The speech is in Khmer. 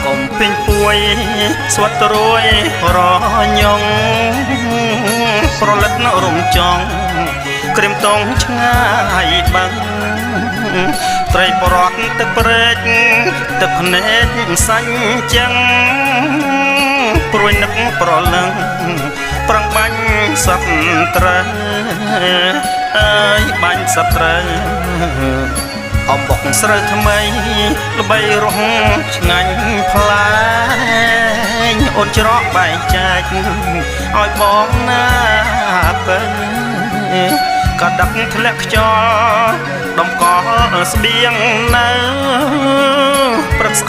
កុំពេញពួយស្វាត់រួយរញងប្រលិតនៅរំចង់ក្រៀមតងឆ្ងាយបាំងត្រីប្រត់ទឹកព្រែកទឹកភ្នែកសាញ់ចឹងព្រួយនឹកប្រលឹងប្រឹងបាញ់សត្វត្រូវអើយបាញ់សត្វត្រូវអំបុកស្រូវថ្មីល្បីរស់ឆ្ងាញ់ផ្លែងអូនច្រកបែកចែកឲ្យបងណាពេញក៏ដឹកធ្លាក់ខ្យល់ដំកល់ស្បៀងនៅព្រឹកស្